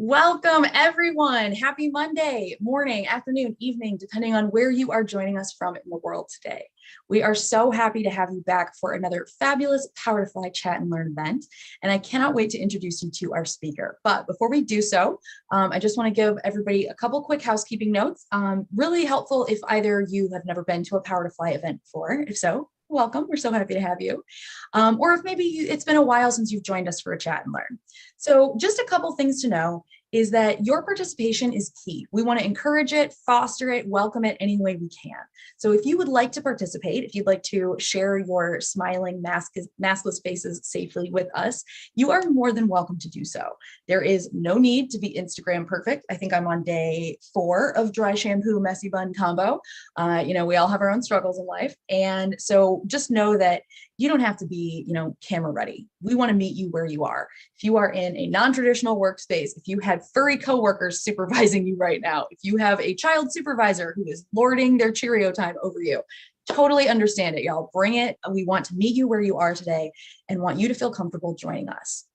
Welcome, everyone. Happy Monday morning, afternoon, evening, depending on where you are joining us from in the world today. We are so happy to have you back for another fabulous Power to Fly Chat and Learn event. And I cannot wait to introduce you to our speaker. But before we do so, I just want to give everybody a couple quick housekeeping notes. Really helpful if either you have never been to a Power to Fly event before. If so, welcome. We're so happy to have you. Or if maybe it's been a while since you've joined us for a chat and learn. So just a couple things to know is that your participation is key. We want to encourage it, foster it, welcome it any way we can. So if you would like to participate, if you'd like to share your smiling maskless faces safely with us, you are more than welcome to do so. There is no need to be Instagram perfect. I think I'm on day 4 of dry shampoo, messy bun combo. We all have our own struggles in life. And so just know that you don't have to be, camera ready. We want to meet you where you are. If you are in a non-traditional workspace, if you had furry coworkers supervising you right now, if you have a child supervisor who is lording their Cheerio time over you, totally understand it, y'all. Bring it. We want to meet you where you are today and want you to feel comfortable joining us.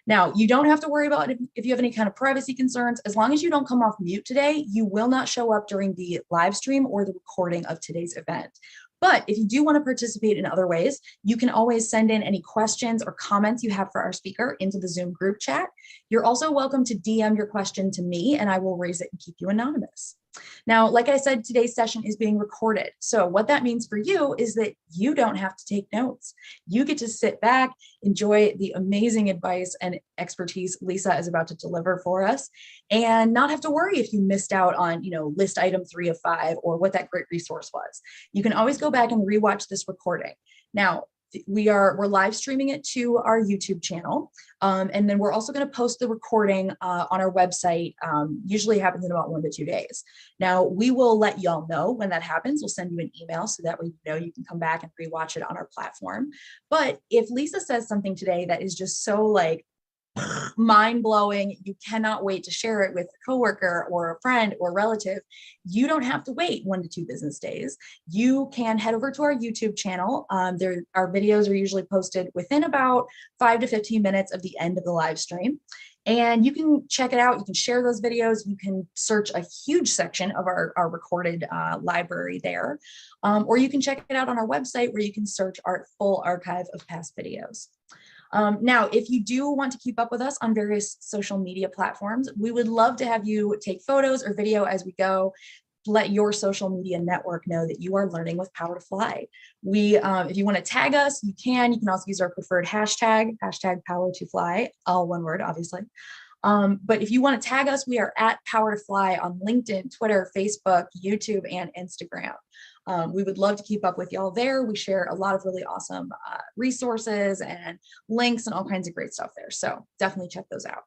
Now, you don't have to worry about if you have any kind of privacy concerns. As long as you don't come off mute today, you will not show up during the live stream or the recording of today's event. But if you do want to participate in other ways, you can always send in any questions or comments you have for our speaker into the Zoom group chat. You're also welcome to DM your question to me and I will raise it and keep you anonymous. Now, like I said, today's session is being recorded. So what that means for you is that you don't have to take notes. You get to sit back, enjoy the amazing advice and expertise Lisa is about to deliver for us, and not have to worry if you missed out on, list item 3 of 5 or what that great resource was. You can always go back and rewatch this recording. Now, we're live streaming it to our YouTube channel. And then we're also going to post the recording on our website. Usually happens in about 1 to 2 days. Now, we will let y'all know when that happens. We'll send you an email so that way you can come back and rewatch it on our platform. But if Lisa says something today that is just so mind-blowing, you cannot wait to share it with a coworker or a friend or relative, you don't have to wait 1 to 2 business days. You can head over to our YouTube channel. Our videos are usually posted within about 5 to 15 minutes of the end of the live stream. And you can check it out. You can share those videos. You can search a huge section of our recorded library there. Or you can check it out on our website where you can search our full archive of past videos. Now, if you do want to keep up with us on various social media platforms, we would love to have you take photos or video as we go. Let your social media network know that you are learning with Power to Fly. If you want to tag us, you can. You can also use our preferred hashtag Power to Fly, all one word, obviously. But if you want to tag us, we are at Power to Fly on LinkedIn, Twitter, Facebook, YouTube, and Instagram. We would love to keep up with y'all there. We share a lot of really awesome resources and links and all kinds of great stuff there. So definitely check those out.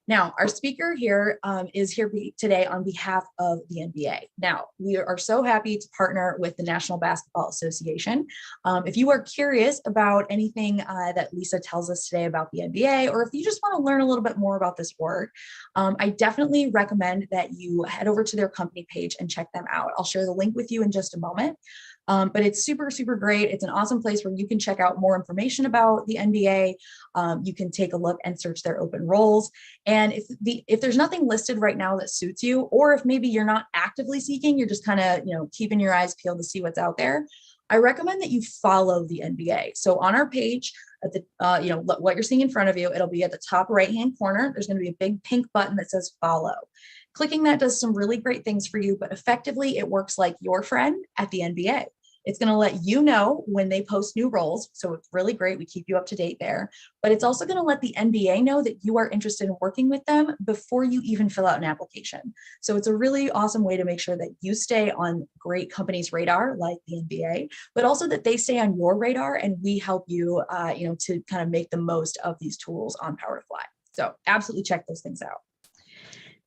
Now, our speaker here is here today on behalf of the NBA. Now, we are so happy to partner with the National Basketball Association. If you are curious about anything that Lisa tells us today about the NBA, or if you just want to learn a little bit more about this work, I definitely recommend that you head over to their company page and check them out. I'll share the link with you in just a moment. But it's super, super great. It's an awesome place where you can check out more information about the NBA. You can take a look and search their open roles. And if there's nothing listed right now that suits you, or if maybe you're not actively seeking, you're just kind of, keeping your eyes peeled to see what's out there, I recommend that you follow the NBA. So on our page, at the, what you're seeing in front of you, it'll be at the top right-hand corner. There's going to be a big pink button that says follow. Clicking that does some really great things for you, but effectively it works like your friend at the NBA. It's going to let you know when they post new roles. So it's really great. We keep you up to date there, but it's also going to let the NBA know that you are interested in working with them before you even fill out an application. So it's a really awesome way to make sure that you stay on great companies' radar like the NBA, but also that they stay on your radar and we help you, to kind of make the most of these tools on Power to Fly. So absolutely check those things out.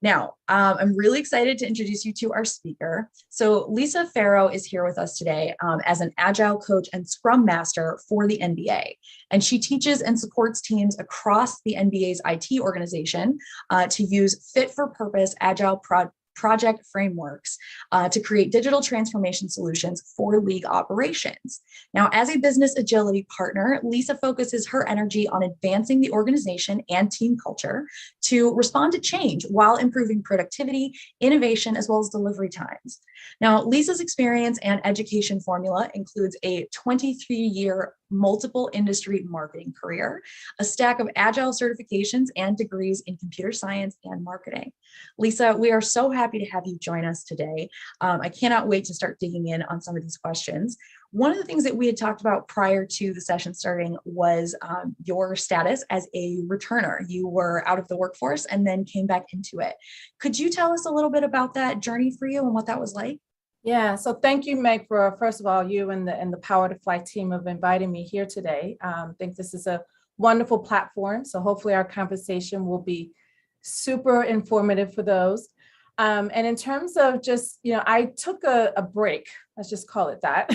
Now, I'm really excited to introduce you to our speaker. So Lisa Farrow is here with us today as an Agile Coach and Scrum Master for the NBA. And she teaches and supports teams across the NBA's IT organization to use fit-for-purpose Agile project frameworks to create digital transformation solutions for league operations. Now, as a business agility partner, Lisa focuses her energy on advancing the organization and team culture to respond to change while improving productivity, innovation, as well as delivery times. Now, Lisa's experience and education formula includes a 23-year multiple industry marketing career, a stack of Agile certifications and degrees in computer science and marketing. Lisa, we are so happy to have you join us today. I cannot wait to start digging in on some of these questions. One of the things that we had talked about prior to the session starting was your status as a returner. You were out of the workforce and then came back into it. Could you tell us a little bit about that journey for you and what that was like? Yeah, so thank you, Meg, for first of all, you and the Power to Fly team of inviting me here today. I think this is a wonderful platform. So hopefully our conversation will be super informative for those. And in terms of just, I took a break, let's just call it that.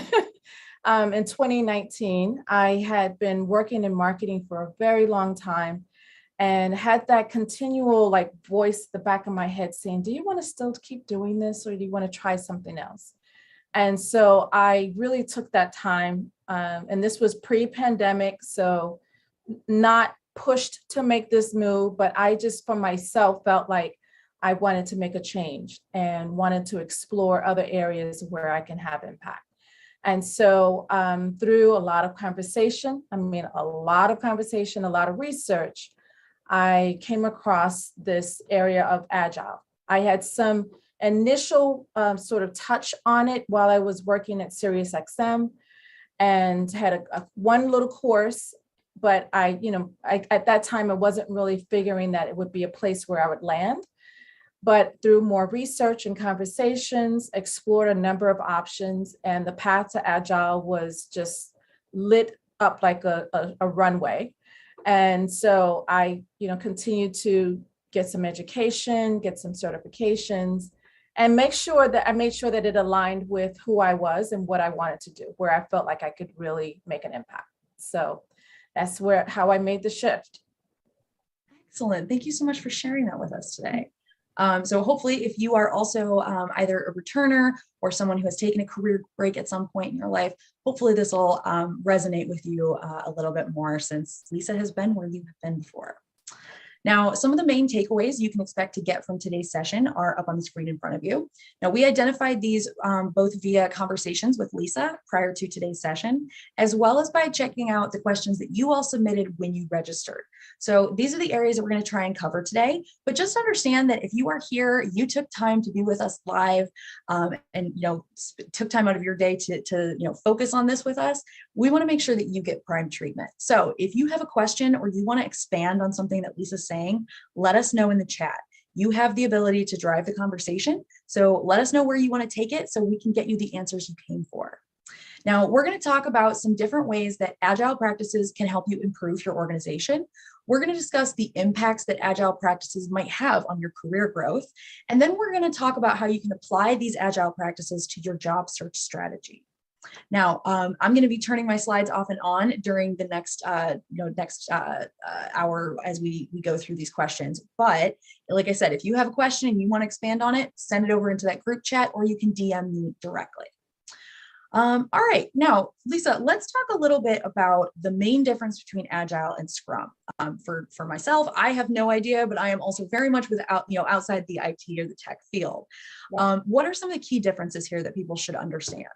In 2019, I had been working in marketing for a very long time and had that continual voice at the back of my head saying, do you want to still keep doing this or do you want to try something else? And so I really took that time, and this was pre-pandemic, so not pushed to make this move, but I just for myself felt like I wanted to make a change and wanted to explore other areas where I can have impact. And so through a lot of conversation, a lot of research, I came across this area of Agile. I had some initial sort of touch on it while I was working at SiriusXM and had one little course, but I at that time, I wasn't really figuring that it would be a place where I would land. But through more research and conversations, explored a number of options, and the path to Agile was just lit up like a runway. And so I, continued to get some education, get some certifications, and make sure that it aligned with who I was and what I wanted to do, where I felt like I could really make an impact. So that's how I made the shift. Excellent. Thank you so much for sharing that with us today. So hopefully if you are also either a returner or someone who has taken a career break at some point in your life, hopefully this will resonate with you a little bit more since Lisa has been where you have been before. Now, some of the main takeaways you can expect to get from today's session are up on the screen in front of you. Now, we identified these both via conversations with Lisa prior to today's session, as well as by checking out the questions that you all submitted when you registered. So these are the areas that we're going to try and cover today, but just understand that if you are here, you took time to be with us live and took time out of your day to focus on this with us, we want to make sure that you get prime treatment. So if you have a question or you want to expand on something that Lisa's saying, let us know in the chat. You have the ability to drive the conversation. So let us know where you want to take it so we can get you the answers you came for. Now, we're going to talk about some different ways that Agile practices can help you improve your organization. We're going to discuss the impacts that Agile practices might have on your career growth. And then we're going to talk about how you can apply these Agile practices to your job search strategy. Now, I'm going to be turning my slides off and on during the next hour as we go through these questions. But like I said, if you have a question and you want to expand on it, send it over into that group chat or you can DM me directly. All right, now, Lisa, let's talk a little bit about the main difference between Agile and Scrum. For myself, I have no idea, but I am also very much outside the IT or the tech field. What are some of the key differences here that people should understand?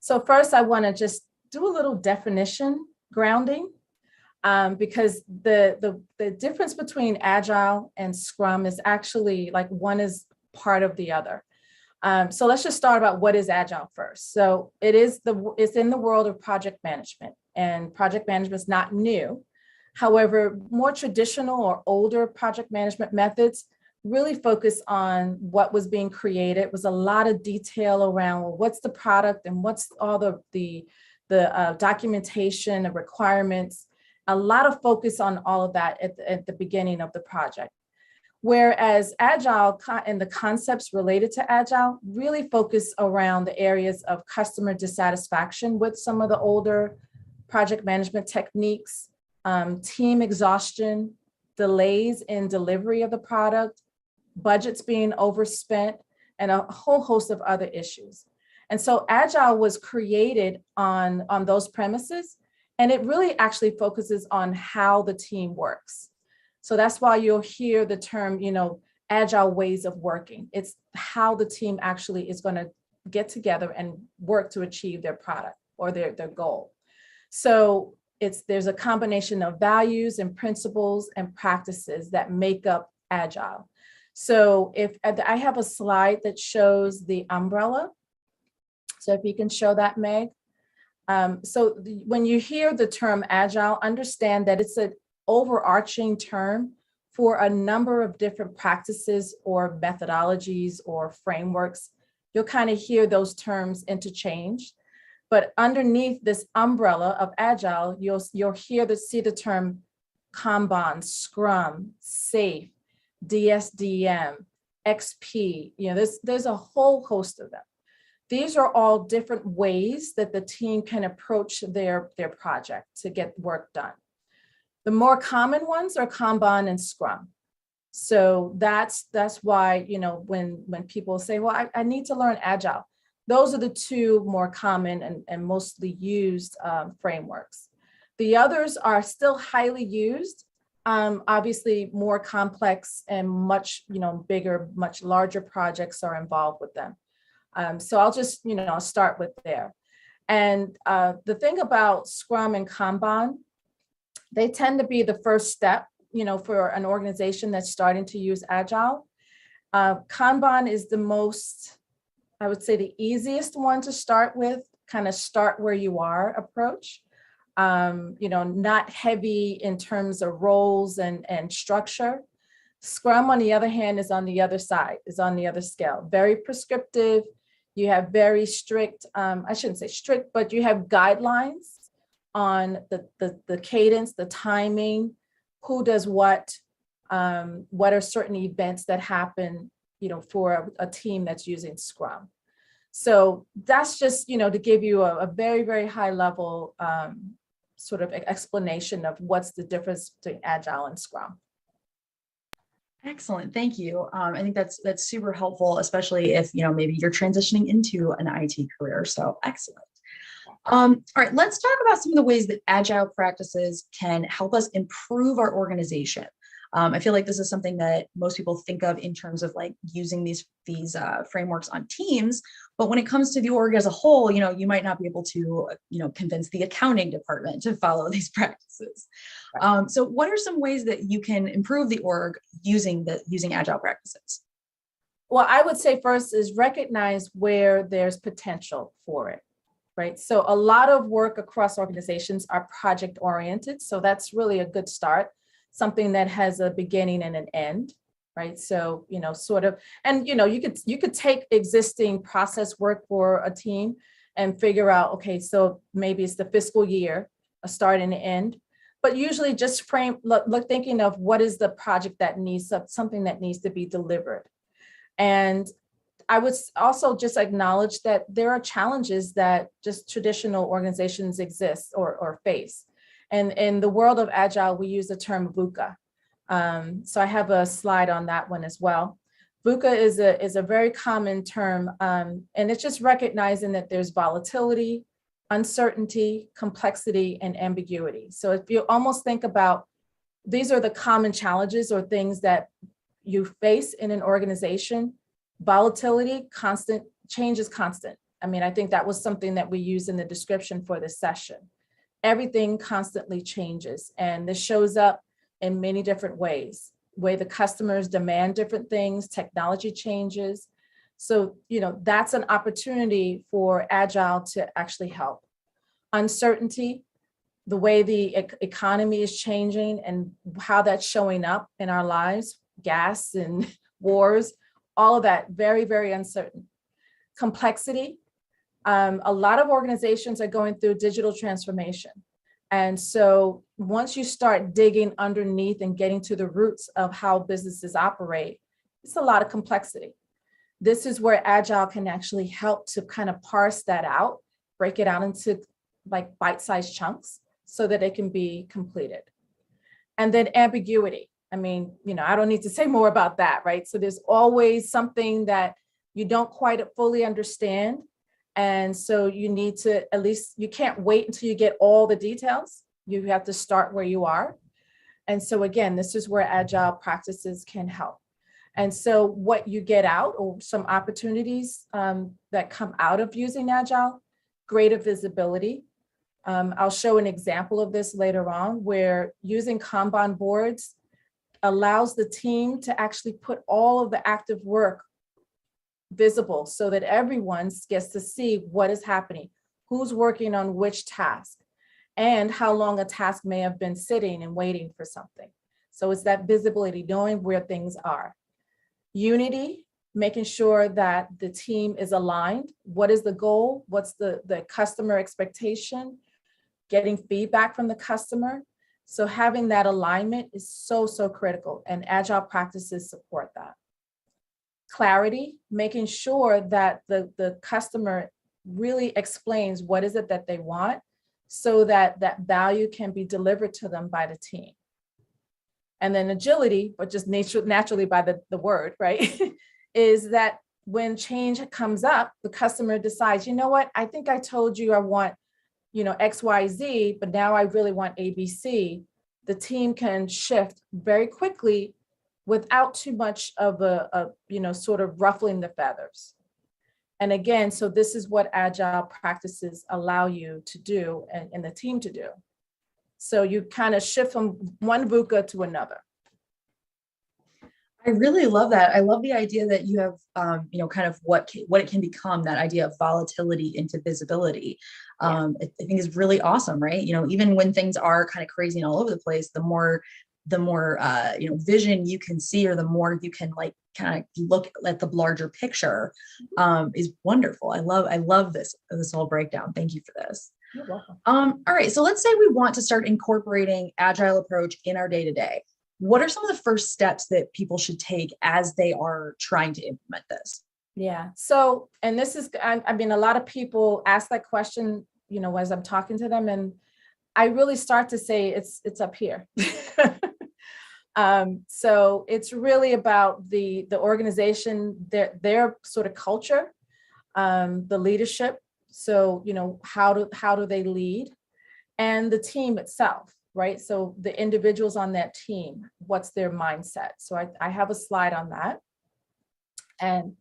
So first, I want to just do a little definition grounding, because the difference between Agile and Scrum is actually one is part of the other. So let's just start about what is Agile first. So it's in the world of project management, and project management is not new. However, more traditional or older project management methods really focus on what was being created. It was a lot of detail around what's the product and what's all the documentation, the requirements, a lot of focus on all of that at the beginning of the project. Whereas Agile and the concepts related to Agile really focus around the areas of customer dissatisfaction with some of the older project management techniques, team exhaustion, delays in delivery of the product, budgets being overspent, and a whole host of other issues. And so Agile was created on those premises, and it really actually focuses on how the team works. So that's why you'll hear the term, Agile ways of working. It's how the team actually is going to get together and work to achieve their product or their goal. So there's a combination of values and principles and practices that make up Agile. So if I have a slide that shows the umbrella. So if you can show that, Meg. So when you hear the term Agile, understand that it's an overarching term for a number of different practices or methodologies or frameworks. You'll kind of hear those terms interchanged. But underneath this umbrella of Agile, you'll see the term Kanban, Scrum, SAFe, DSDM, XP. There's a whole host of them. These are all different ways that the team can approach their project to get work done. The more common ones are Kanban and Scrum. So that's why, when people say, well, I need to learn Agile, those are the two more common and mostly used frameworks. The others are still highly used, obviously more complex and much, bigger, much larger projects are involved with them. So I'll just, start with there. And the thing about Scrum and Kanban, they tend to be the first step, for an organization that's starting to use Agile. Kanban is the most, I would say, the easiest one to start with, kind of start where you are approach. Not heavy in terms of roles and structure. Scrum, on the other hand, is on the other side, is on the other scale, very prescriptive. You have very strict, I shouldn't say strict, but you have guidelines on the cadence, the timing, who does what are certain events that happen, for a team that's using Scrum. So that's just, to give you a very, very high level sort of explanation of what's the difference between Agile and Scrum. Excellent, thank you. I think that's super helpful, especially if maybe you're transitioning into an IT career. So excellent. All right, let's talk about some of the ways that Agile practices can help us improve our organization. I feel like this is something that most people think of in terms of like using these frameworks on teams, but when it comes to the org as a whole, you might not be able to, convince the accounting department to follow these practices. So what are some ways that you can improve the org using Agile practices? Well, I would say first is recognize where there's potential for it, right? So a lot of work across organizations are project oriented. So that's really a good start. Something that has a beginning and an end, right? So, sort of, and, you could take existing process work for a team and figure out, okay, so maybe it's the fiscal year, a start and an end, but usually just thinking of what is the project that needs something that needs to be delivered. And I would also just acknowledge that there are challenges that just traditional organizations exist or face. And in the world of Agile, we use the term VUCA. So I have a slide on that one as well. VUCA is a very common term, and it's just recognizing that there's volatility, uncertainty, complexity, and ambiguity. So if you almost think about, these are the common challenges or things that you face in an organization. Volatility, constant, change is constant. I mean, I think that was something that we used in the description for this session. Everything constantly changes, and this shows up in many different ways, way the customers demand different things, technology changes. So, that's an opportunity for Agile to actually help. Uncertainty, the way the economy is changing and how that's showing up in our lives, gas and wars, all of that, very, very uncertain. Complexity. A lot of organizations are going through digital transformation. And so once you start digging underneath and getting to the roots of how businesses operate, it's a lot of complexity. This is where Agile can actually help to kind of parse that out, break it out into like bite-sized chunks so that it can be completed. And then ambiguity. I mean, I don't need to say more about that, right? So there's always something that you don't quite fully understand. And so you need to, at least you can't wait until you get all the details. You have to start where you are. And so again, this is where agile practices can help. And so what you get out, or some opportunities that come out of using agile, greater visibility. I'll show an example of this later on, where using Kanban boards allows the team to actually put all of the active work visible so that everyone gets to see what is happening, who's working on which task, and how long a task may have been sitting and waiting for something. So it's that visibility, knowing where things are. Unity, making sure that the team is aligned. What is the goal? What's the customer expectation? Getting feedback from the customer. So having that alignment is so, so critical, and agile practices support that. Clarity, making sure that the customer really explains what is it that they want, so that that value can be delivered to them by the team. And then agility, but just naturally by the word, right, is that when change comes up, the customer decides, you know what, I think I told you I want, X, Y, Z, but now I really want A, B, C. The team can shift very quickly without too much of a sort of ruffling the feathers. And again, so this is what agile practices allow you to do and the team to do. So you kind of shift from one VUCA to another. I really love that. I love the idea that you have, kind of what it can become, that idea of volatility into visibility. I think is really awesome, right? Even when things are kind of crazy and all over the place, the more vision you can see, or the more you can kind of look at the larger picture, is wonderful. I love this whole breakdown. Thank you for this. You're welcome. All right. So let's say we want to start incorporating agile approach in our day-to-day. What are some of the first steps that people should take as they are trying to implement this? Yeah. So, and this is, I mean, a lot of people ask that question, as I'm talking to them, and I really start to say it's up here. So it's really about the organization, their sort of culture, the leadership. So, how do they lead, and the team itself, right? So the individuals on that team, what's their mindset? So I have a slide on that. And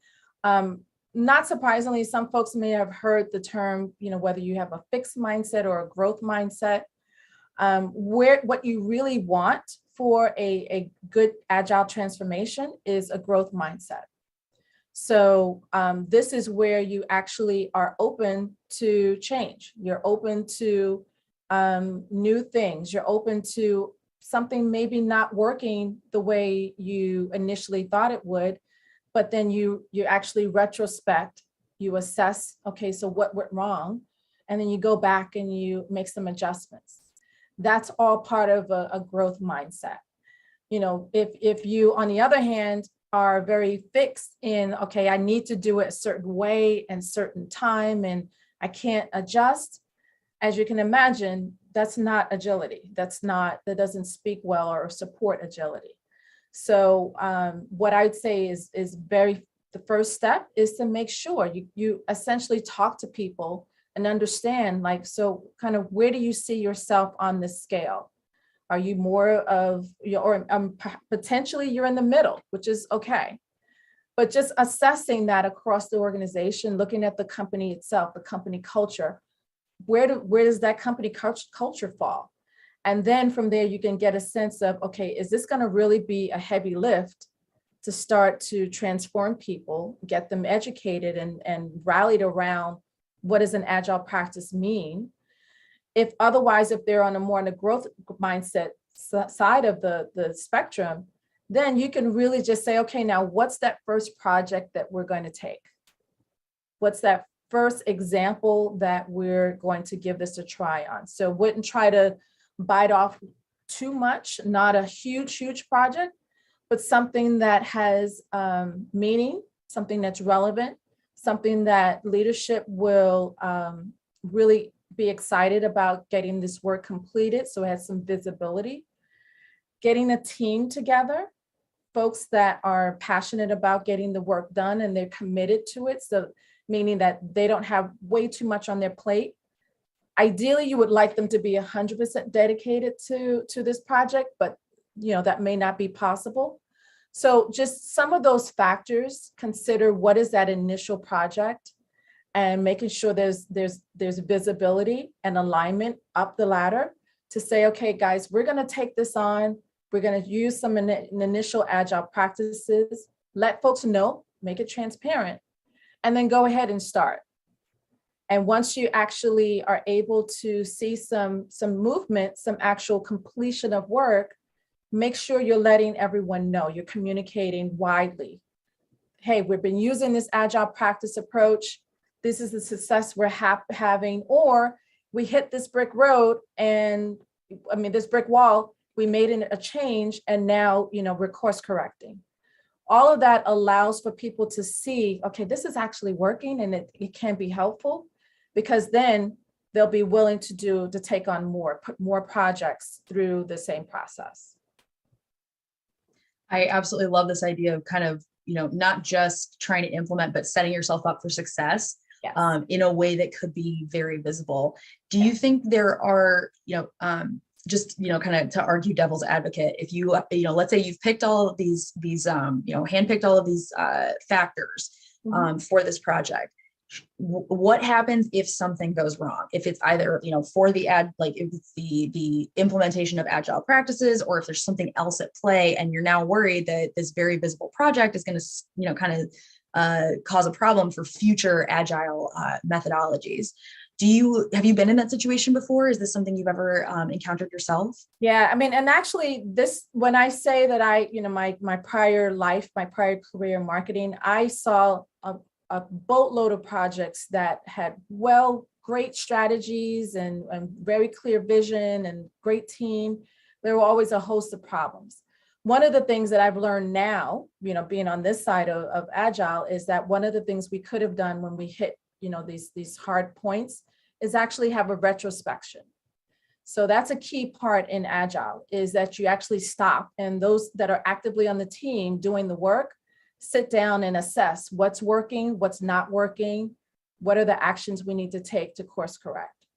not surprisingly, some folks may have heard the term, whether you have a fixed mindset or a growth mindset, what you really want for a good agile transformation is a growth mindset. So this is where you actually are open to change. You're open to new things. You're open to something maybe not working the way you initially thought it would, but then you actually retrospect, you assess, okay, so what went wrong? And then you go back and you make some adjustments. That's all part of a growth mindset. If you, on the other hand, are very fixed in, okay, I need to do it a certain way and certain time, and I can't adjust, as you can imagine, that's not agility. That doesn't speak well or support agility. So what I'd say is the first step is to make sure you essentially talk to people and understand, so kind of where do you see yourself on this scale? Are you more of, or potentially you're in the middle, which is okay. But just assessing that across the organization, looking at the company itself, the company culture, where does that company culture fall? And then from there, you can get a sense of, okay, is this going to really be a heavy lift to start to transform people, get them educated and rallied around what does an agile practice mean? If they're on a growth mindset side of the spectrum, then you can really just say, okay, now what's that first project that we're going to take? What's that first example that we're going to give this a try on? So wouldn't try to bite off too much, not a huge project, but something that has meaning, something that's relevant, something that leadership will really be excited about getting this work completed, so it has some visibility. getting a team together, folks that are passionate about getting the work done and they're committed to it. So meaning that they don't have way too much on their plate. Ideally, you would like them to be 100% dedicated to this project, but that may not be possible. So just some of those factors, consider what is that initial project and making sure there's visibility and alignment up the ladder to say, okay, guys, we're going to take this on. We're going to use some initial agile practices, let folks know, make it transparent, and then go ahead and start. And once you actually are able to see some movement, some actual completion of work, make sure you're letting everyone know, you're communicating widely. Hey, we've been using this agile practice approach. This is the success we're having, or we hit this brick road and this brick wall, we made a change and now, we're course correcting. All of that allows for people to see, okay, this is actually working and it can be helpful, because then they'll be willing to take on put more projects through the same process. I absolutely love this idea of kind of, not just trying to implement, but setting yourself up for success. Yes. In a way that could be very visible. Do you think there are, just, kind of to argue devil's advocate, if you, let's say you've picked all of these handpicked all of these factors for this project, what happens if something goes wrong? If it's either, for the if it's the implementation of agile practices, or if there's something else at play and you're now worried that this very visible project is going to, kind of cause a problem for future agile methodologies. Have you been in that situation before? Is this something you've ever encountered yourself? Yeah, and actually when I say that my prior life, my prior career in marketing, I saw a boatload of projects that had great strategies and very clear vision and great team. There were always a host of problems. One of the things that I've learned now, being on this side of Agile, is that one of the things we could have done when we hit, these hard points is actually have a retrospection. So that's a key part in Agile, is that you actually stop, and those that are actively on the team doing the work, sit down and assess what's working, what's not working, what are the actions we need to take to course correct.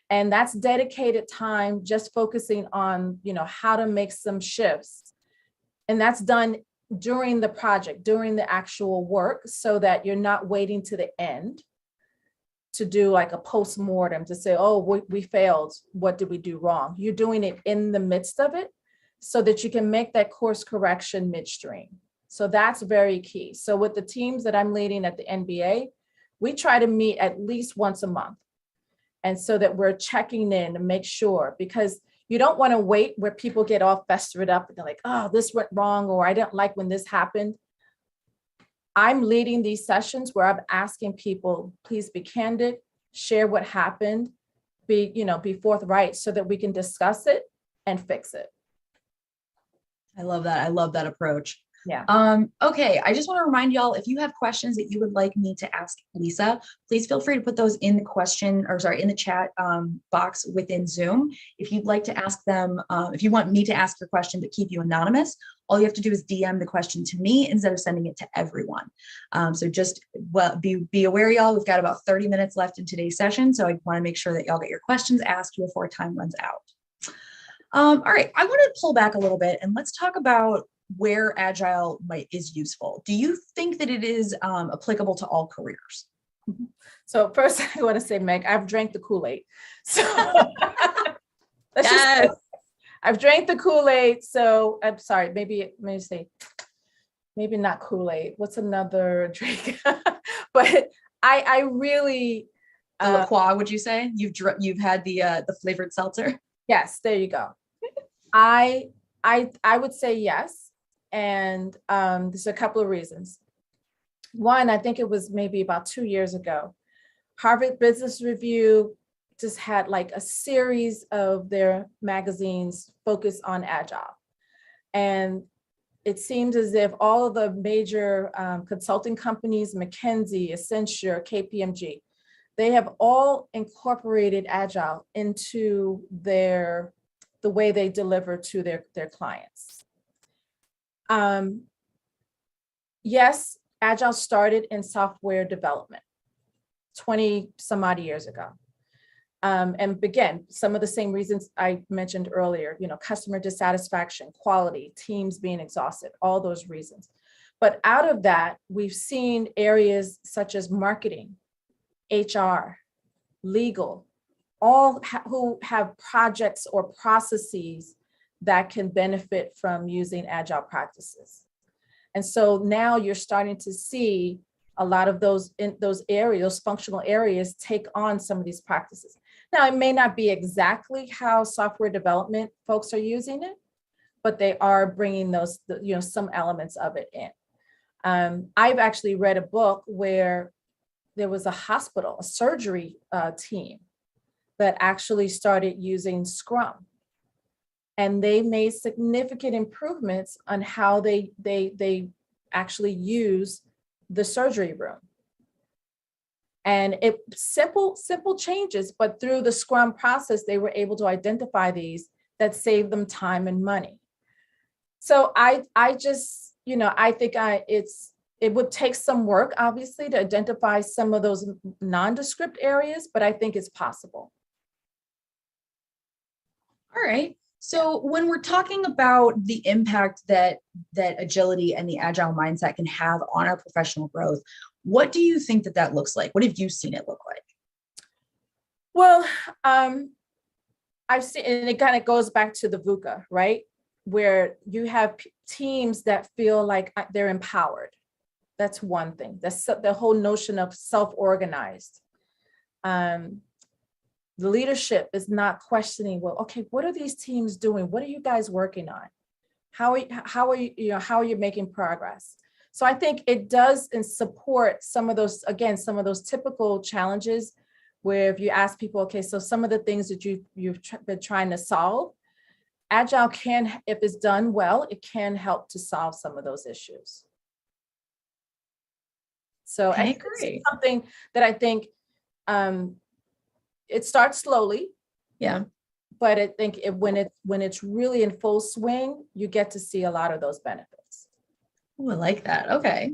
And that's dedicated time just focusing on, how to make some shifts. And that's done during the project, during the actual work, so that you're not waiting to the end to do like a post-mortem to say, oh, we failed. What did we do wrong? You're doing it in the midst of it so that you can make that course correction midstream. So that's very key. So with the teams that I'm leading at the NBA, we try to meet at least once a month. And so that we're checking in to make sure, because you don't want to wait where people get all festered up and they're like, oh, this went wrong, or I didn't like when this happened. I'm leading these sessions where I'm asking people, please be candid, share what happened, be forthright so that we can discuss it and fix it. I love that. I love that approach. Yeah. Okay. I just want to remind y'all, if you have questions that you would like me to ask Lisa, please feel free to put those in the chat box within Zoom. If you'd like to ask them, if you want me to ask your question but keep you anonymous, all you have to do is DM the question to me instead of sending it to everyone. So just be aware, y'all, we've got about 30 minutes left in today's session. So I want to make sure that y'all get your questions asked before time runs out. All right. I want to pull back a little bit and let's talk about where Agile is useful. Do you think that it is applicable to all careers? So first, I want to say, Meg, I've drank the Kool-Aid. So yes. I've drank the Kool-Aid. So I'm sorry, maybe not Kool-Aid. What's another drink? But I really La Croix, would you say you've had the flavored seltzer? Yes, there you go. I would say yes. And there's a couple of reasons. One, I think it was maybe about 2 years ago, Harvard Business Review just had like a series of their magazines focused on Agile. And it seems as if all of the major consulting companies, McKinsey, Accenture, KPMG, they have all incorporated Agile into their the way they deliver to their clients. Yes, Agile started in software development 20 some odd years ago. And again, some of the same reasons I mentioned earlier, customer dissatisfaction, quality, teams being exhausted, all those reasons. But out of that, we've seen areas such as marketing, HR, legal, all who have projects or processes that can benefit from using Agile practices. And so now you're starting to see a lot of those areas, those functional areas, take on some of these practices. Now, it may not be exactly how software development folks are using it, but they are bringing those, some elements of it in. I've actually read a book where there was a hospital, a surgery team that actually started using Scrum. And they made significant improvements on how they actually use the surgery room. And it simple changes, but through the Scrum process, they were able to identify these that saved them time and money. So I just, I think it would take some work, obviously, to identify some of those nondescript areas, but I think it's possible. All right. So when we're talking about the impact that agility and the agile mindset can have on our professional growth, what do you think that looks like? What have you seen it look like? Well, I've seen, and it kind of goes back to the VUCA, right? Where you have teams that feel like they're empowered. That's one thing. That's the whole notion of self-organized. The leadership is not questioning, well, okay, what are these teams doing? What are you guys working on? How are you making progress? So I think it does support some of those typical challenges where if you ask people, okay, so some of the things that you've been trying to solve, Agile can, if it's done well, it can help to solve some of those issues. So I agree. It's something that I think it starts slowly. Yeah. But I think when it's really in full swing, you get to see a lot of those benefits. Oh, I like that. Okay.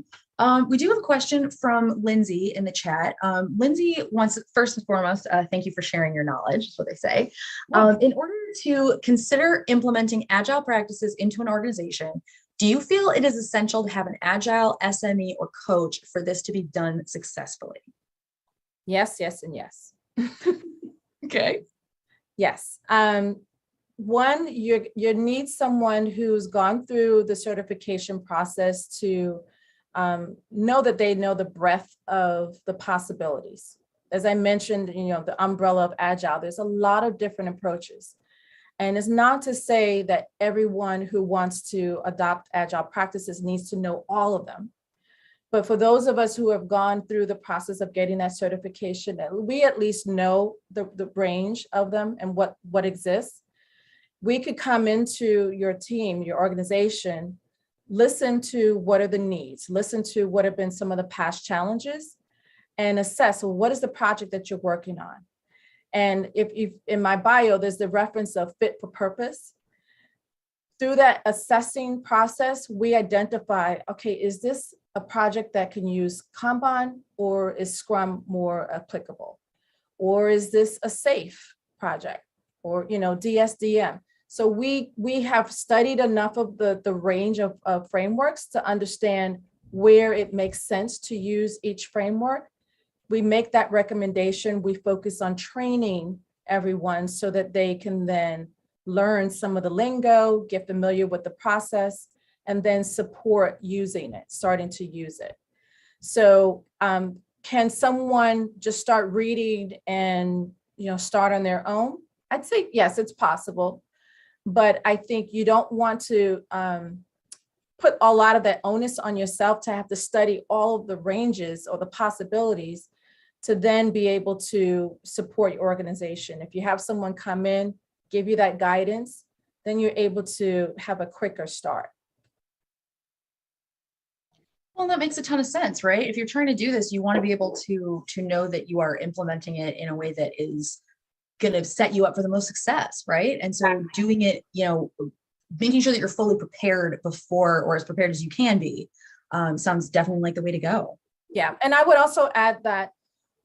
We do have a question from Lindsay in the chat. Lindsay wants, first and foremost, thank you for sharing your knowledge, is what they say. In order to consider implementing Agile practices into an organization, do you feel it is essential to have an Agile SME or coach for this to be done successfully? Yes, yes, and yes. Okay. Yes. One, you need someone who's gone through the certification process to know that they know the breadth of the possibilities. As I mentioned, the umbrella of Agile, there's a lot of different approaches. And it's not to say that everyone who wants to adopt Agile practices needs to know all of them. But for those of us who have gone through the process of getting that certification, we at least know the range of them and what exists. We could come into your team, your organization, listen to what are the needs, listen to what have been some of the past challenges, and assess, well, what is the project that you're working on? And if in my bio, there's the reference of fit for purpose. Through that assessing process, we identify, okay, is this a project that can use Kanban, or is Scrum more applicable? Or is this a safe project, or DSDM? So we have studied enough of the range of frameworks to understand where it makes sense to use each framework. We make that recommendation. We focus on training everyone so that they can then learn some of the lingo, get familiar with the process, and then support using it, starting to use it. So can someone just start reading and start on their own? I'd say yes, it's possible. But I think you don't want to put a lot of that onus on yourself to have to study all of the ranges or the possibilities to then be able to support your organization. If you have someone come in, give you that guidance, then you're able to have a quicker start. Well, that makes a ton of sense, right? If you're trying to do this, you want to be able to know that you are implementing it in a way that is going to set you up for the most success, right? And so doing it, making sure that you're fully prepared before, or as prepared as you can be, sounds definitely like the way to go. Yeah. And I would also add that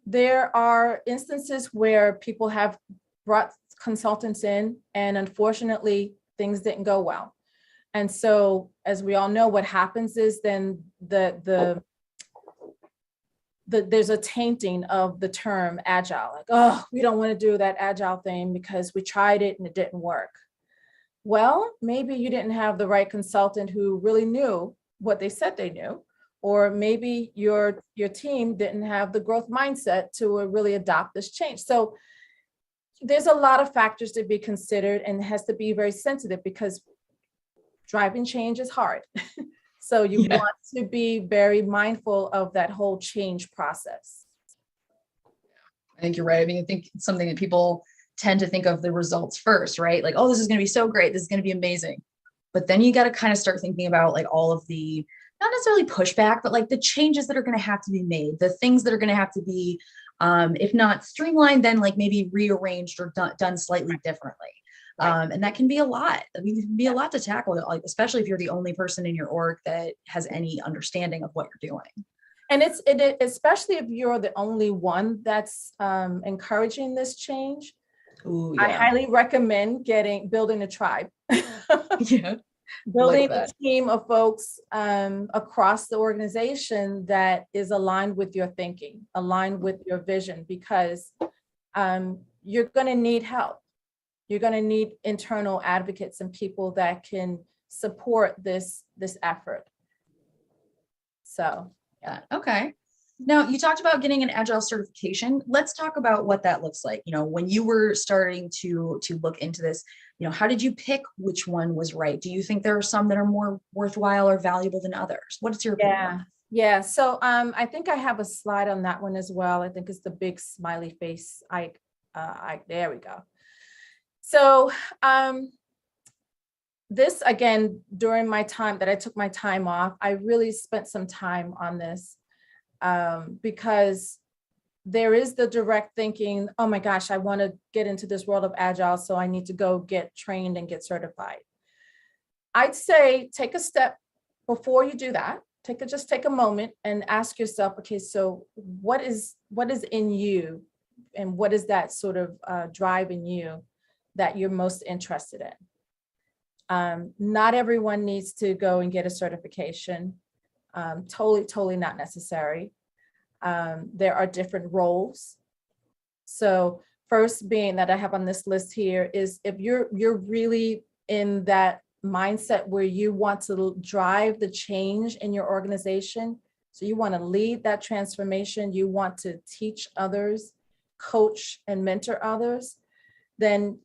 there are instances where people have brought consultants in, and unfortunately things didn't go well. And so, as we all know, what happens is then there's a tainting of the term agile. Like, oh, we don't want to do that agile thing because we tried it and it didn't work. Well, maybe you didn't have the right consultant who really knew what they said they knew, or maybe your team didn't have the growth mindset to really adopt this change. So there's a lot of factors to be considered, and it has to be very sensitive because driving change is hard. So you want to be very mindful of that whole change process. I think you're right. I mean, I think it's something that people tend to think of the results first, right? Like, oh, this is going to be so great. This is going to be amazing. But then you got to kind of start thinking about like all of the, not necessarily pushback, but like the changes that are going to have to be made, the things that are going to have to be, if not streamlined, then like maybe rearranged or done slightly differently. And that can be a lot. I mean, it can be a lot to tackle, like, especially if you're the only person in your org that has any understanding of what you're doing. And especially if you're the only one that's encouraging this change. Ooh, yeah. I highly recommend building a tribe. Yeah. Building a team of folks across the organization that is aligned with your thinking, aligned with your vision, because you're going to need help. You're going to need internal advocates and people that can support this effort. So, yeah. Okay. Now, you talked about getting an Agile certification. Let's talk about what that looks like. When you were starting to look into this, how did you pick which one was right? Do you think there are some that are more worthwhile or valuable than others? What's your opinion? Yeah. So I think I have a slide on that one as well. I think it's the big smiley face. There we go. So this, again, during my time that I took my time off, I really spent some time on this. Because there is the direct thinking, oh my gosh, I want to get into this world of Agile, so I need to go get trained and get certified. I'd say take a step before you do that. Just take a moment and ask yourself, okay, so what is in you, and what is that sort of drive in you that you're most interested in? Not everyone needs to go and get a certification. Totally not necessary. There are different roles. So first being that I have on this list here is if you're really in that mindset where you want to drive the change in your organization. So you want to lead that transformation. You want to teach others, coach and mentor others. Then,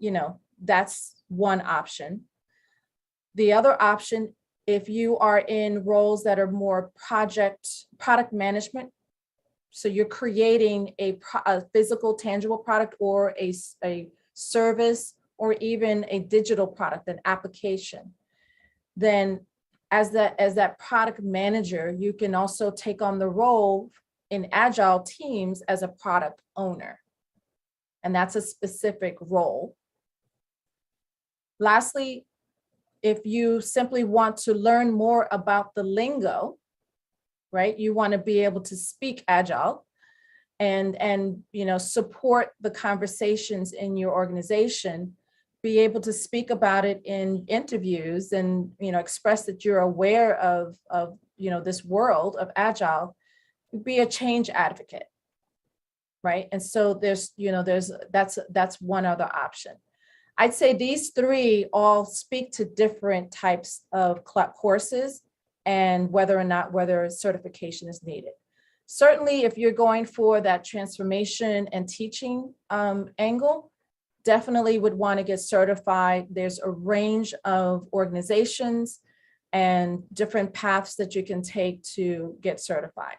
that's one option. The other option, if you are in roles that are more product management, so you're creating a physical, tangible product, or a service, or even a digital product, an application, then as that product manager, you can also take on the role in Agile teams as a product owner. And that's a specific role. Lastly, if you simply want to learn more about the lingo, right? You want to be able to speak Agile and support the conversations in your organization, be able to speak about it in interviews, and express that you're aware of this world of Agile. Be a change advocate, right? And so that's one other option. I'd say these three all speak to different types of courses and whether certification is needed. Certainly, if you're going for that transformation and teaching angle, definitely would want to get certified. There's a range of organizations and different paths that you can take to get certified.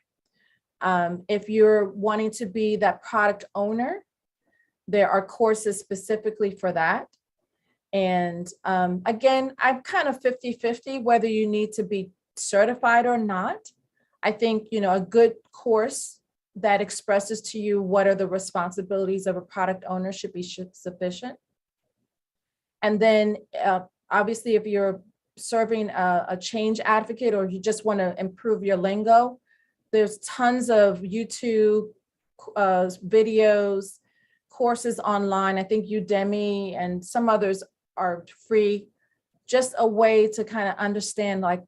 If you're wanting to be that product owner, there are courses specifically for that. And again, I'm kind of 50-50 whether you need to be certified or not. I think, a good course that expresses to you what are the responsibilities of a product owner should be sufficient. And then obviously, if you're serving a change advocate or you just want to improve your lingo, there's tons of YouTube videos, courses online. I think Udemy and some others are free. Just a way to kind of understand, like,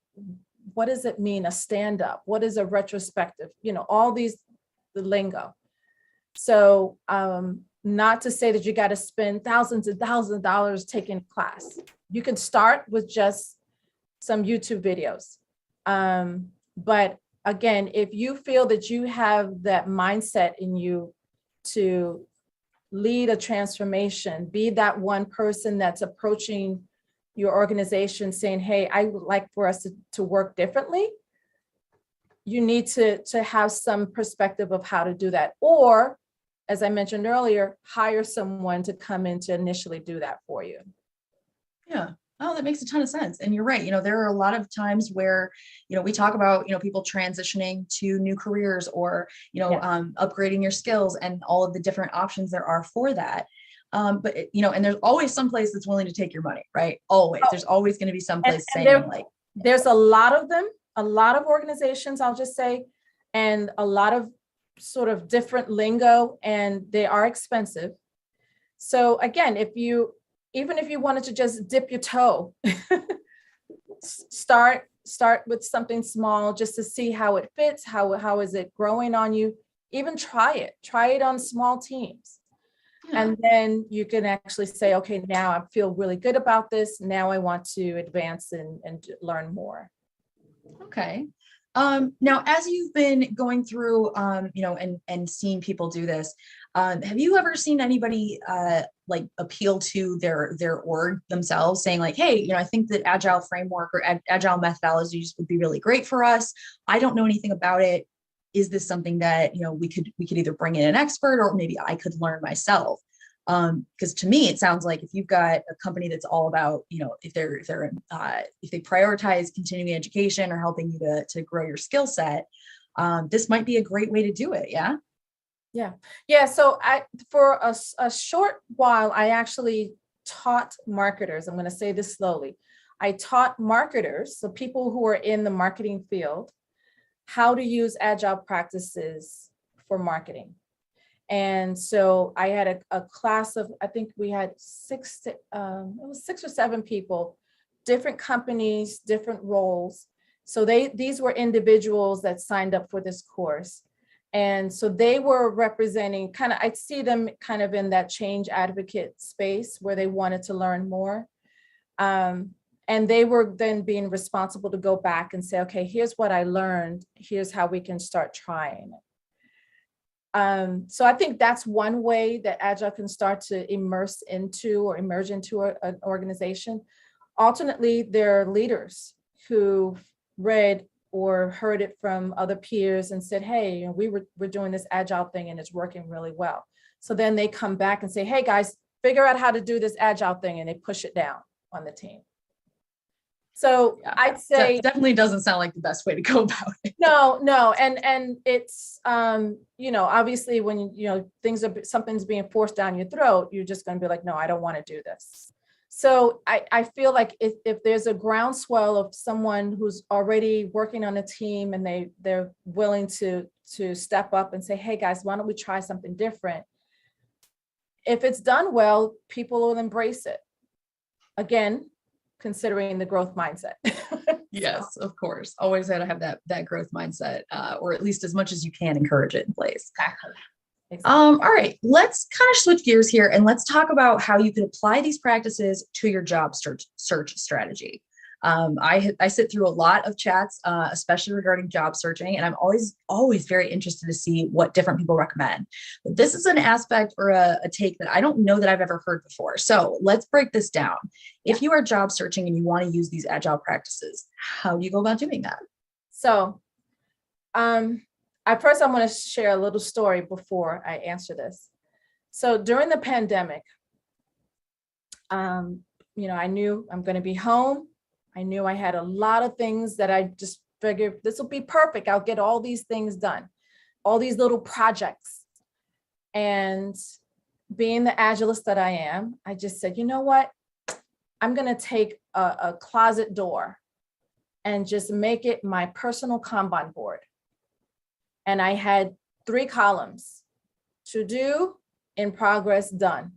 what does it mean, a stand-up? What is a retrospective? You know, all these, the lingo. So not to say that you got to spend thousands and thousands of dollars taking a class. You can start with just some YouTube videos. But again, if you feel that you have that mindset in you to lead a transformation, be that one person that's approaching your organization saying, hey, I would like for us to work differently, you need to have some perspective of how to do that. Or, as I mentioned earlier, hire someone to come in to initially do that for you. Yeah. Oh, that makes a ton of sense. And you're right. You know, there are a lot of times where, you know, we talk about, you know, people transitioning to new careers or, you know, upgrading your skills and all of the different options there are for that. But, you know, and there's always some place that's willing to take your money, right? Always. There's always going to be some place saying like, there's a lot of them, a lot of organizations, I'll just say, and a lot of sort of different lingo, and they are expensive. So again, even if you wanted to just dip your toe, start with something small just to see how it fits, how is it growing on you. Even try it on small teams. Yeah. And then you can actually say, okay, now I feel really good about this. Now I want to advance and learn more. Okay. Now, as you've been going through, you know, and seeing people do this, have you ever seen anybody like appeal to their org themselves, saying like, hey, you know, I think that Agile framework or Agile methodologies would be really great for us. I don't know anything about it. Is this something that, you know, we could either bring in an expert or maybe I could learn myself? Because to me, it sounds like if you've got a company that's all about, you know, if they prioritize continuing education or helping you to grow your skill set, this might be a great way to do it. Yeah. Yeah. So for a short while, I actually taught marketers. I'm going to say this slowly. I taught marketers, so people who are in the marketing field, how to use Agile practices for marketing. And so I had a class of, I think we had 6 or 7 people, different companies, different roles. So these were individuals that signed up for this course. And so they were representing I'd see them kind of in that change advocate space where they wanted to learn more. And they were then being responsible to go back and say, okay, here's what I learned. Here's how we can start trying it. So I think that's one way that Agile can start to emerge into an organization. Alternately, there are leaders who read or heard it from other peers and said, hey, we're doing this Agile thing and it's working really well. So then they come back and say, hey guys, figure out how to do this Agile thing, and they push it down on the team. So yeah, I'd say that definitely doesn't sound like the best way to go about it. No. And it's, you know, obviously when, you know, something's being forced down your throat, you're just going to be like, no, I don't want to do this. So I feel like if there's a groundswell of someone who's already working on a team and they're willing to step up and say, hey guys, why don't we try something different? If it's done well, people will embrace it. Again, considering the growth mindset. Yes, of course. Always got to have that growth mindset, or at least as much as you can encourage it in place. Exactly. All right, let's kind of switch gears here and let's talk about how you can apply these practices to your job search strategy. I sit through a lot of chats, especially regarding job searching, and I'm always very interested to see what different people recommend. But this is an aspect or a take that I don't know that I've ever heard before. So let's break this down. If you are job searching and you want to use these Agile practices, how do you go about doing that? So, first I want to share a little story before I answer this. So during the pandemic, you know, I knew I'm going to be home. I knew I had a lot of things that I just figured this will be perfect. I'll get all these things done. all these little projects. And being the agilist that I am, I just said, you know what? I'm going to take a closet door and just make it my personal Kanban board. And I had 3 columns: to do, in progress, done.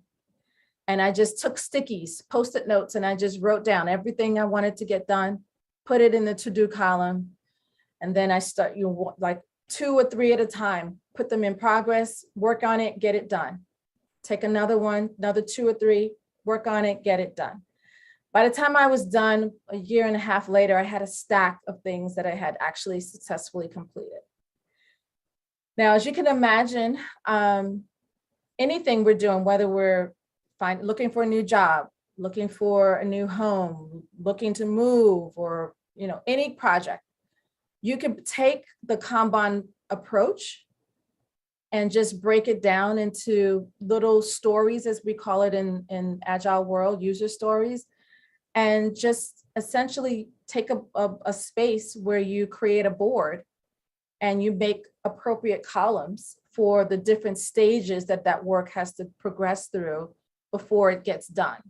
And I just took stickies, Post-it notes, and I just wrote down everything I wanted to get done, put it in the to-do column. And then I start, like 2 or 3 at a time, put them in progress, work on it, get it done. Take another one, another 2 or 3, work on it, get it done. By the time I was done, a year and a half later, I had a stack of things that I had actually successfully completed. Now, as you can imagine, anything we're doing, whether we're looking for a new job, looking for a new home, looking to move, or any project, you can take the Kanban approach and just break it down into little stories, as we call it in Agile world, user stories, and just essentially take a space where you create a board and you make appropriate columns for the different stages that work has to progress through before it gets done.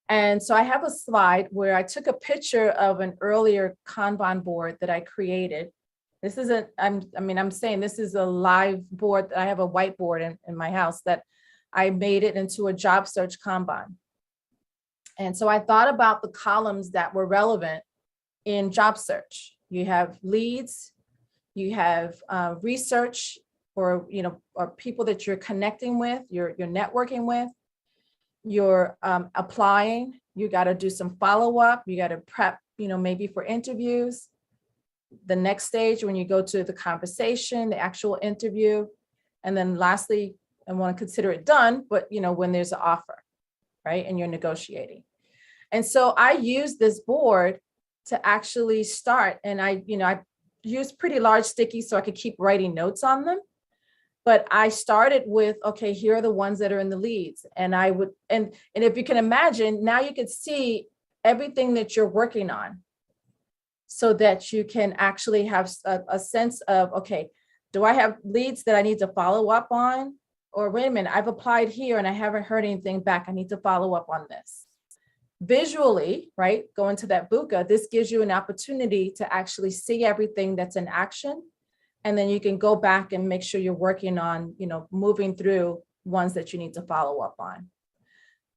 And so I have a slide where I took a picture of an earlier Kanban board that I created. This isn't, I'm saying this is a live board. I have a whiteboard in my house that I made it into a job search Kanban. And so I thought about the columns that were relevant in job search. You have leads, you have research, or people that you're connecting with, you're networking with, you're applying, you got to do some follow-up, you got to prep, maybe for interviews. The next stage, when you go to the conversation, the actual interview, and then lastly, I want to consider it done, but when there's an offer, right, and you're negotiating. And so I use this board to actually start, and I used pretty large stickies so I could keep writing notes on them. But I started with, okay, here are the ones that are in the leads. And I would, and if you can imagine, now you can see everything that you're working on so that you can actually have a sense of, okay, do I have leads that I need to follow up on? Or wait a minute, I've applied here and I haven't heard anything back. I need to follow up on this. Visually, right, go into that buka, this gives you an opportunity to actually see everything that's in action. And then you can go back and make sure you're working on, moving through ones that you need to follow up on.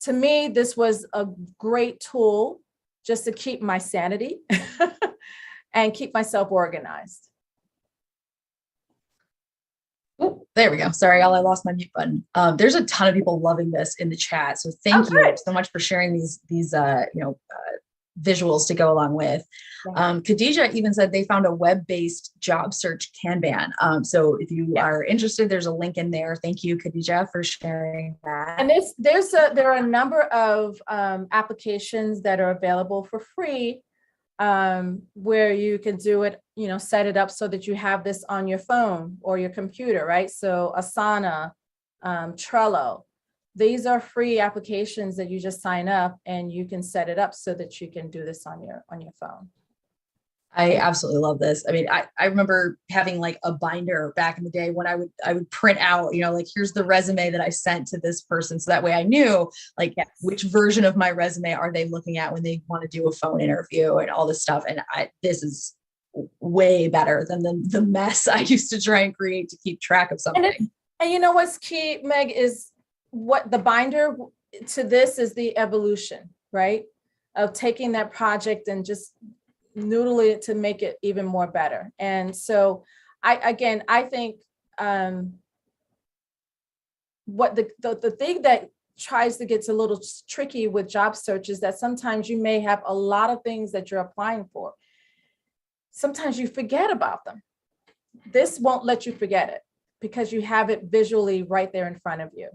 To me, this was a great tool just to keep my sanity and keep myself organized. Oh, there we go. Sorry, I lost my mute button. There's a ton of people loving this in the chat. So thank you so much for sharing these visuals to go along with. Khadija even said they found a web-based job search Kanban. So if you are interested, there's a link in there. Thank you, Khadija, for sharing that. And there are a number of applications that are available for free, where you can do it, set it up so that you have this on your phone or your computer, right? So Asana, Trello. These are free applications that you just sign up and you can set it up so that you can do this on your phone. I absolutely love this. I mean, I remember having like a binder back in the day when I would print out, here's the resume that I sent to this person. So that way I knew which version of my resume are they looking at when they want to do a phone interview and all this stuff. And this is way better than the mess I used to try and create to keep track of something. And you know what's key, Meg, is what the binder to this is the evolution, right? Of taking that project and just noodling it to make it even more better. And so I think what the thing that tries to get a little tricky with job search is that sometimes you may have a lot of things that you're applying for. Sometimes you forget about them. This won't let you forget it because you have it visually right there in front of you.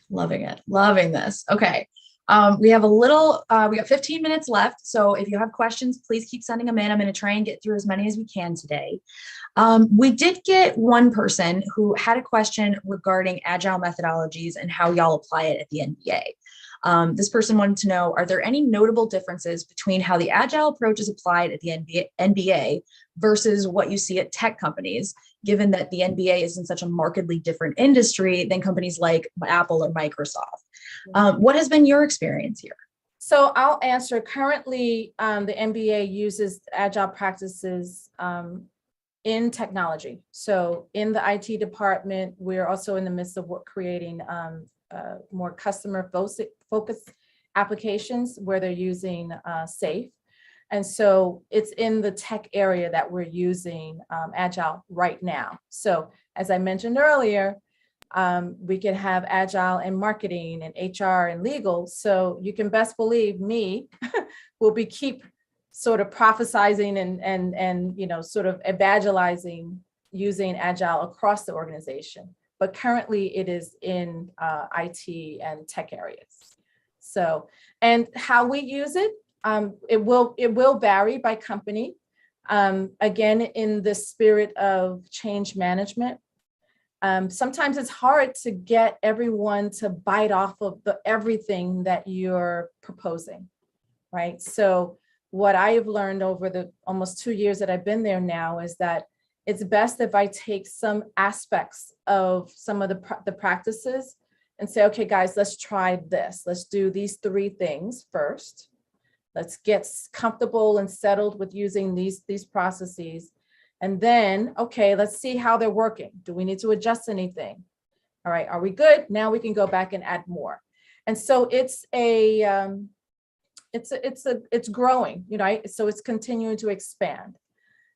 Loving it. Loving this. Okay. We have we got 15 minutes left. So if you have questions, please keep sending them in. I'm going to try and get through as many as we can today. We did get one person who had a question regarding agile methodologies and how y'all apply it at the NBA. This person wanted to know, are there any notable differences between how the Agile approach is applied at the NBA versus what you see at tech companies, given that the NBA is in such a markedly different industry than companies like Apple or Microsoft? What has been your experience here? So I'll answer. Currently, the NBA uses Agile practices in technology. So in the IT department, we're also in the midst of creating more customer focused applications where they're using SAFe. And so it's in the tech area that we're using Agile right now. So as I mentioned earlier, we can have Agile in marketing and HR and legal. So you can best believe me will be keep sort of prophesizing and you know, sort of evangelizing using Agile across the organization. But currently it is in IT and tech areas. So, and how we use it, it will vary by company. Again, in the spirit of change management. Sometimes it's hard to get everyone to bite off of everything that you're proposing, right? So what I have learned over the almost 2 years that I've been there now is that it's best if I take some aspects of some of the practices and say, okay, guys, let's try this. Let's do these 3 things first. Let's get comfortable and settled with using these processes. And then, okay, let's see how they're working. Do we need to adjust anything? All right, are we good? Now we can go back and add more. And so it's growing, you know, so it's continuing to expand.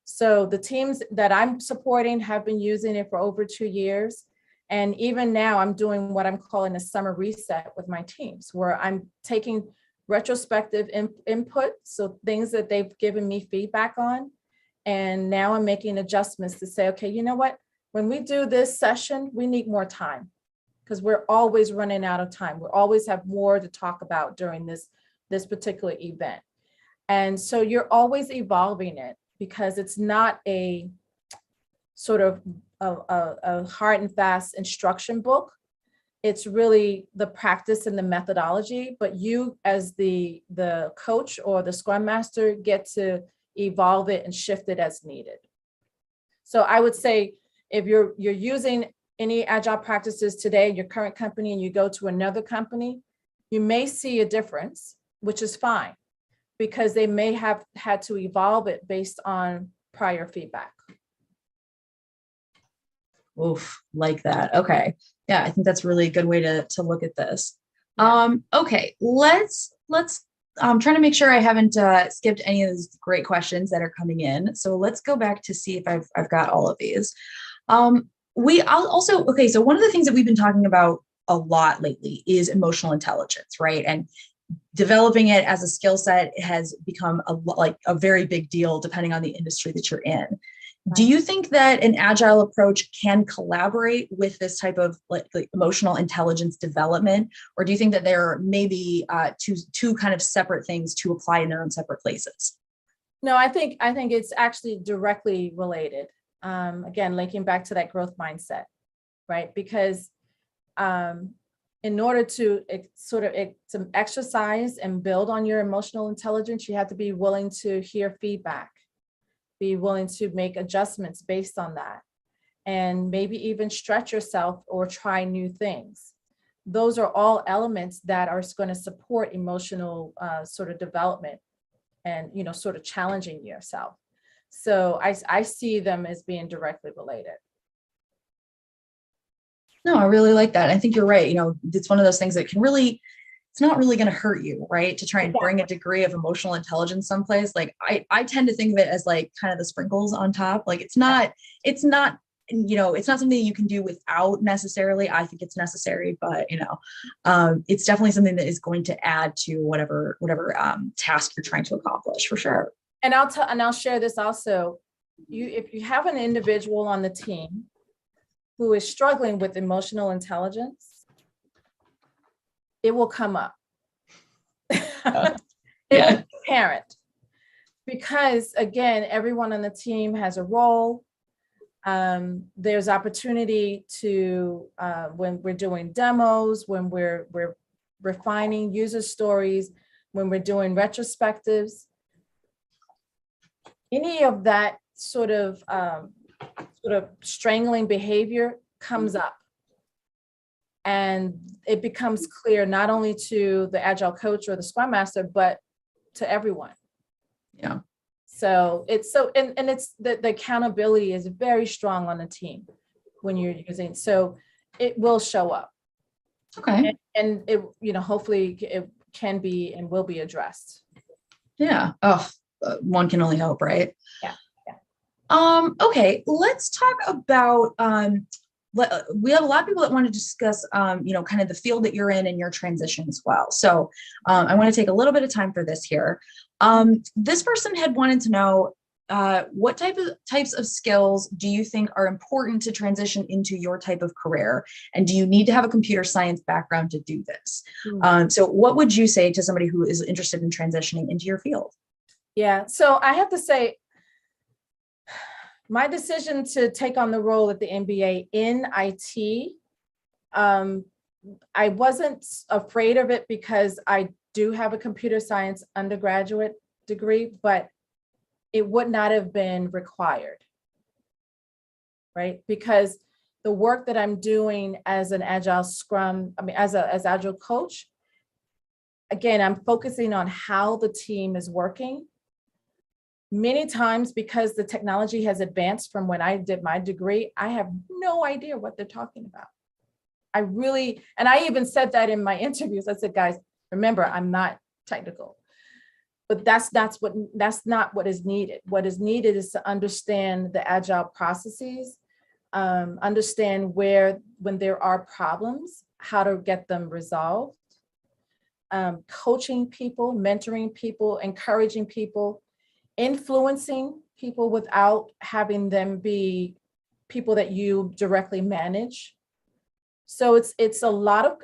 So the teams that I'm supporting have been using it for over 2 years. And even now I'm doing what I'm calling a summer reset with my teams, where I'm taking retrospective input. So things that they've given me feedback on. And now I'm making adjustments to say, okay, you know what? When we do this session, we need more time because we're always running out of time. We always have more to talk about during this particular event. And so you're always evolving it because it's not a sort of a hard and fast instruction book. It's really the practice and the methodology, but you as the coach or the Scrum Master get to evolve it and shift it as needed. So I would say if you're using any Agile practices today in your current company and you go to another company, you may see a difference, which is fine, because they may have had to evolve it based on prior feedback. Oof, like that. Okay. Yeah, I think that's really a good way to look at this. Yeah. Okay, let's I'm trying to make sure I haven't skipped any of those great questions that are coming in. So let's go back to see if I've got all of these. Okay, so one of the things that we've been talking about a lot lately is emotional intelligence, right? And developing it as a skill set has become a very big deal depending on the industry that you're in. Do you think that an Agile approach can collaborate with this type of like emotional intelligence development, or do you think that there may be two kind of separate things to apply in their own separate places? No, I think it's actually directly related. Again, linking back to that growth mindset, right? Because in order to exercise and build on your emotional intelligence, you have to be willing to hear feedback. Be willing to make adjustments based on that, and maybe even stretch yourself or try new things. Those are all elements that are going to support emotional sort of development and, you know, sort of challenging yourself. So I see them as being directly related. No, I really like that. I think you're right. You know, it's one of those things that can really, it's not really going to hurt you, right? To try and bring a degree of emotional intelligence someplace. Like I tend to think of it as like kind of the sprinkles on top. Like it's not, you know, it's not something you can do without necessarily. I think it's necessary, but you know, it's definitely something that is going to add to whatever task you're trying to accomplish for sure. And I'll share this also. If you have an individual on the team who is struggling with emotional intelligence, it will come up. It will be apparent, because again, everyone on the team has a role. There's opportunity to when we're doing demos, when we're refining user stories, when we're doing retrospectives, any of that sort of strangling behavior comes up. And it becomes clear not only to the Agile coach or the Scrum Master, but to everyone. Yeah. So it's the accountability is very strong on the team when you're using, so it will show up. Okay. And it, hopefully it can be and will be addressed. Yeah. Oh, one can only hope, right? Yeah. Okay, let's talk about, we have a lot of people that want to discuss, kind of the field that you're in and your transition as well. So I want to take a little bit of time for this here. This person had wanted to know, what types of skills do you think are important to transition into your type of career? And do you need to have a computer science background to do this? So what would you say to somebody who is interested in transitioning into your field? Yeah, so I have to say, my decision to take on the role at the MBA in IT, I wasn't afraid of it because I do have a computer science undergraduate degree, but it would not have been required, right? Because the work that I'm doing as an Agile Scrum, as Agile Coach, again, I'm focusing on how the team is working. Many times, because the technology has advanced from when I did my degree, I have no idea what they're talking about. And I even said that in my interviews. I said, guys, remember, I'm not technical, but that's not what is needed. What is needed is to understand the Agile processes, understand when there are problems, how to get them resolved, coaching people, mentoring people, encouraging people, influencing people without having them be people that you directly manage. So it's a lot of,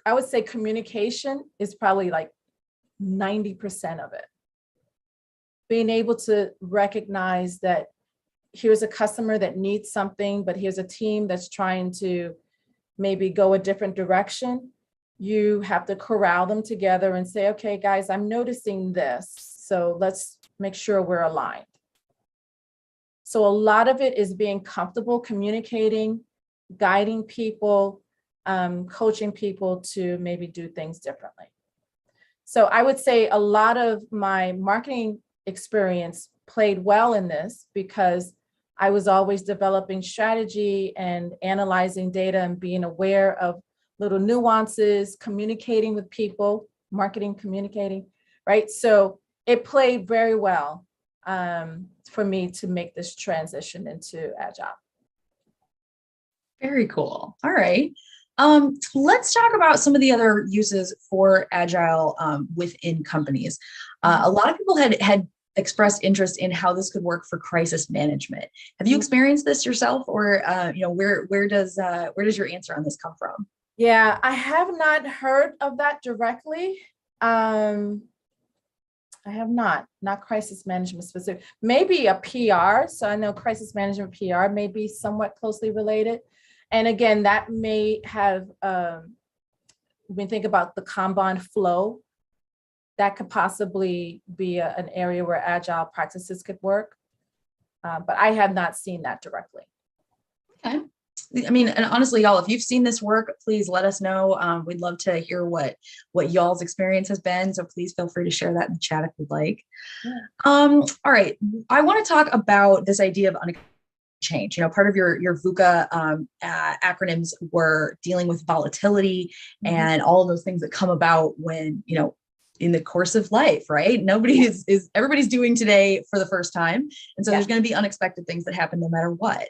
I would say communication is probably like 90% of it. Being able to recognize that here's a customer that needs something, but here's a team that's trying to maybe go a different direction. You have to corral them together and say, okay, guys, I'm noticing this. So let's make sure we're aligned. So a lot of it is being comfortable communicating, guiding people, coaching people to maybe do things differently. So I would say a lot of my marketing experience played well in this because I was always developing strategy and analyzing data and being aware of little nuances, communicating with people, marketing, communicating, right? So it played very well for me to make this transition into Agile. Very cool. All right. Let's talk about some of the other uses for Agile within companies. A lot of people had expressed interest in how this could work for crisis management. Have you experienced this yourself, or where does your answer on this come from? Yeah, I have not heard of that directly. I have not crisis management specific, maybe a PR. So I know crisis management PR may be somewhat closely related. And again, that may have, when we think about the Kanban flow, that could possibly be an area where Agile practices could work. But I have not seen that directly. Okay. I mean, and honestly, y'all, if you've seen this work, please let us know. We'd love to hear what y'all's experience has been. So please feel free to share that in the chat if you'd like. Yeah. All right. I want to talk about this idea of unexpected change. Part of your VUCA acronyms were dealing with volatility and all of those things that come about when, in the course of life, right? Everybody's doing today for the first time. And so there's going to be unexpected things that happen no matter what.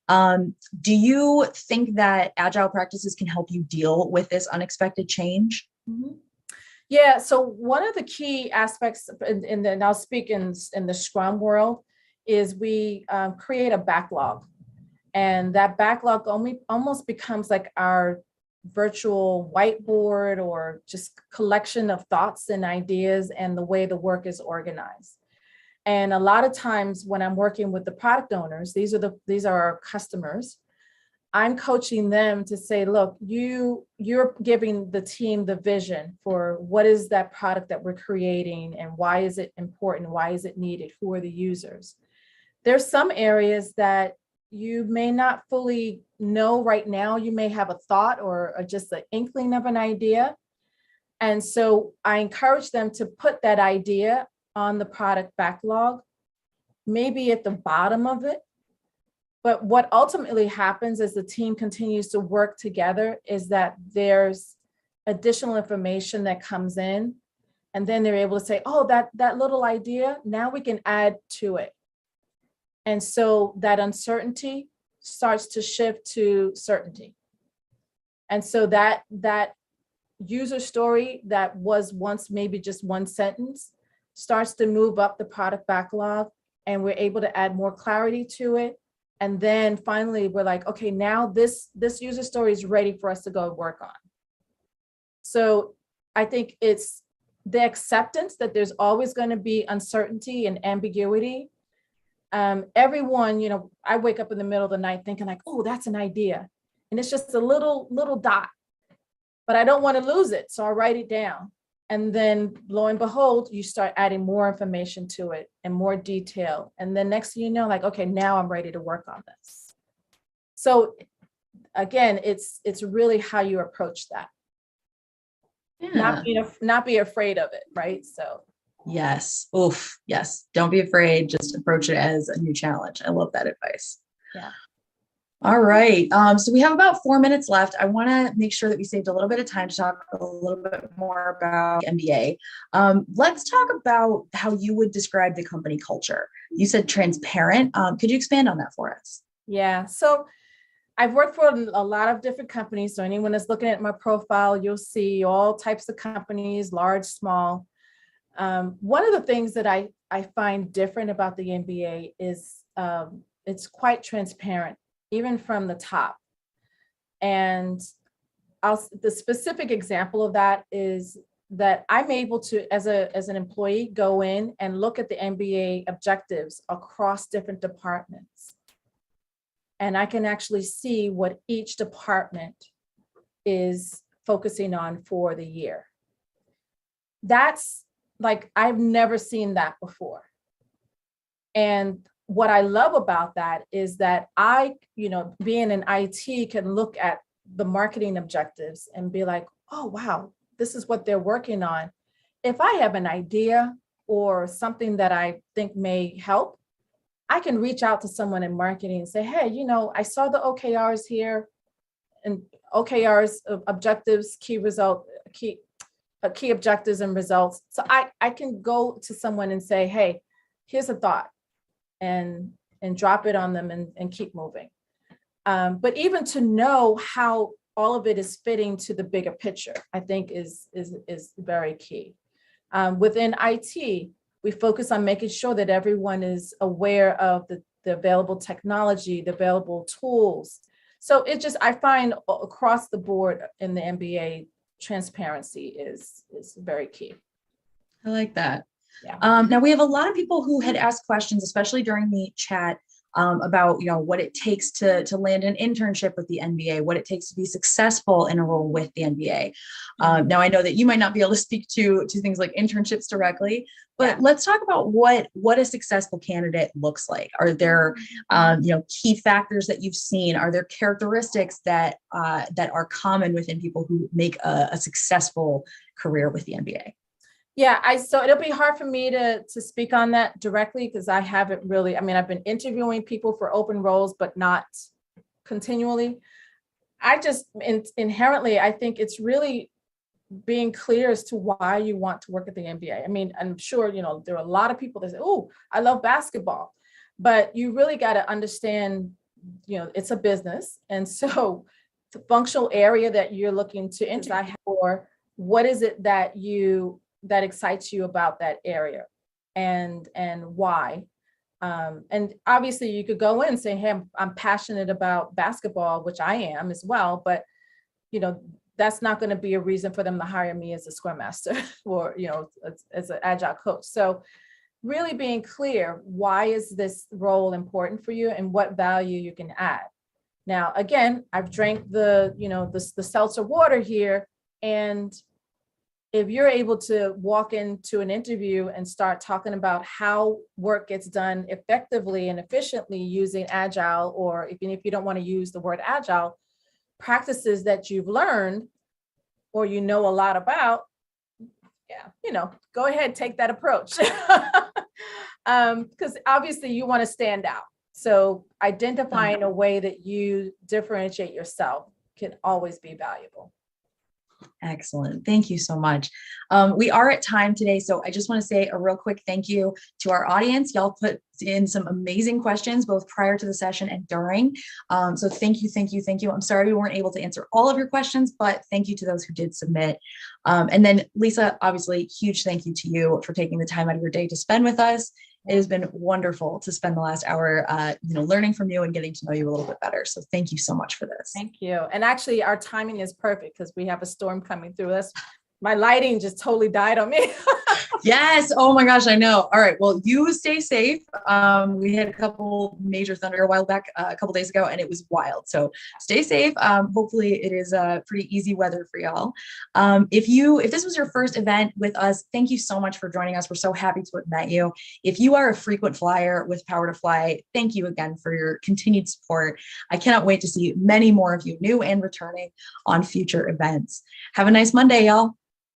Do you think that Agile practices can help you deal with this unexpected change? Yeah, so one of the key aspects, and I'll speak in the Scrum world, is we create a backlog. And that backlog almost becomes like our virtual whiteboard or just collection of thoughts and ideas and the way the work is organized. And a lot of times when I'm working with the product owners, these are our customers, I'm coaching them to say, look, you're giving the team the vision for what is that product that we're creating and why is it important? Why is it needed? Who are the users? There's some areas that you may not fully know right now. You may have a thought or just an inkling of an idea. And so I encourage them to put that idea on the product backlog, maybe at the bottom of it. But what ultimately happens as the team continues to work together is that there's additional information that comes in, and then they're able to say, oh, that little idea, now we can add to it. And so that uncertainty starts to shift to certainty. And so that user story that was once maybe just one sentence starts to move up the product backlog, and we're able to add more clarity to it. And then finally, we're like, okay, now this user story is ready for us to go work on. So I think it's the acceptance that there's always going to be uncertainty and ambiguity. Everyone, I wake up in the middle of the night thinking like, oh, that's an idea. And it's just a little dot, but I don't want to lose it. So I write it down. And then lo and behold, you start adding more information to it and more detail. And then next thing you know, like, okay, now I'm ready to work on this. So again, it's really how you approach that. Yeah. Not be afraid of it, right? So yes. Oof. Yes. Don't be afraid. Just approach it as a new challenge. I love that advice. yeah. All right. So we have about 4 minutes left. I want to make sure that we saved a little bit of time to talk a little bit more about MBA. Let's talk about how you would describe the company culture. You said transparent. Could you expand on that for us? Yeah. So I've worked for a lot of different companies. So anyone that's looking at my profile, you'll see all types of companies, large, small. One of the things that I find different about the MBA is it's quite transparent, even from the top. And the specific example of that is that I'm able to, as an employee, go in and look at the MBA objectives across different departments. And I can actually see what each department is focusing on for the year. That's like, I've never seen that before. And what I love about that is that I, being in IT, can look at the marketing objectives and be like, oh, wow, this is what they're working on. If I have an idea or something that I think may help, I can reach out to someone in marketing and say, hey, I saw the OKRs here, and OKRs objectives, key objectives and results. So I can go to someone and say, hey, here's a thought, and drop it on them and keep moving. But even to know how all of it is fitting to the bigger picture, I think is very key. Within IT, we focus on making sure that everyone is aware of the available technology, the available tools. So I find across the board in the MBA, transparency is very key. I like that. Yeah. Now we have a lot of people who had asked questions, especially during the chat, about what it takes to land an internship with the NBA, what it takes to be successful in a role with the NBA. Now I know that you might not be able to speak to things like internships directly, but let's talk about what a successful candidate looks like. Are there key factors that you've seen? Are there characteristics that are common within people who make a successful career with the NBA? Yeah, so it'll be hard for me to speak on that directly because I haven't really, I've been interviewing people for open roles, but not continually. I just inherently, I think it's really being clear as to why you want to work at the NBA. I'm sure, there are a lot of people that say, oh, I love basketball, but you really got to understand, it's a business. And so the functional area that you're looking to enter, or what is it that excites you about that area and why? And obviously you could go in and say, hey, I'm passionate about basketball, which I am as well, but that's not going to be a reason for them to hire me as a Scrum Master or, as an Agile Coach. So really being clear, why is this role important for you and what value you can add? Now, again, I've drank the seltzer water here. And if you're able to walk into an interview and start talking about how work gets done effectively and efficiently using Agile, or even if you don't want to use the word Agile, practices that you've learned or you know a lot about, go ahead, take that approach. Because obviously you want to stand out. So identifying a way that you differentiate yourself can always be valuable. Excellent. Thank you so much. We are at time today, so I just want to say a real quick thank you to our audience. Y'all put in some amazing questions, both prior to the session and during. So thank you, thank you, thank you. I'm sorry we weren't able to answer all of your questions, but thank you to those who did submit. And then Lisa, obviously, huge thank you to you for taking the time out of your day to spend with us. It has been wonderful to spend the last hour, learning from you and getting to know you a little bit better. So thank you so much for this. Thank you. And actually, our timing is perfect because we have a storm coming through us. My lighting just totally died on me. Yes. Oh my gosh, I know. All right. Well, you stay safe. We had a couple major thunder a while back, a couple days ago, and it was wild. So stay safe. Hopefully it is pretty easy weather for y'all. If this was your first event with us, thank you so much for joining us. We're so happy to have met you. If you are a frequent flyer with Power to Fly, thank you again for your continued support. I cannot wait to see many more of you, new and returning, on future events. Have a nice Monday, y'all.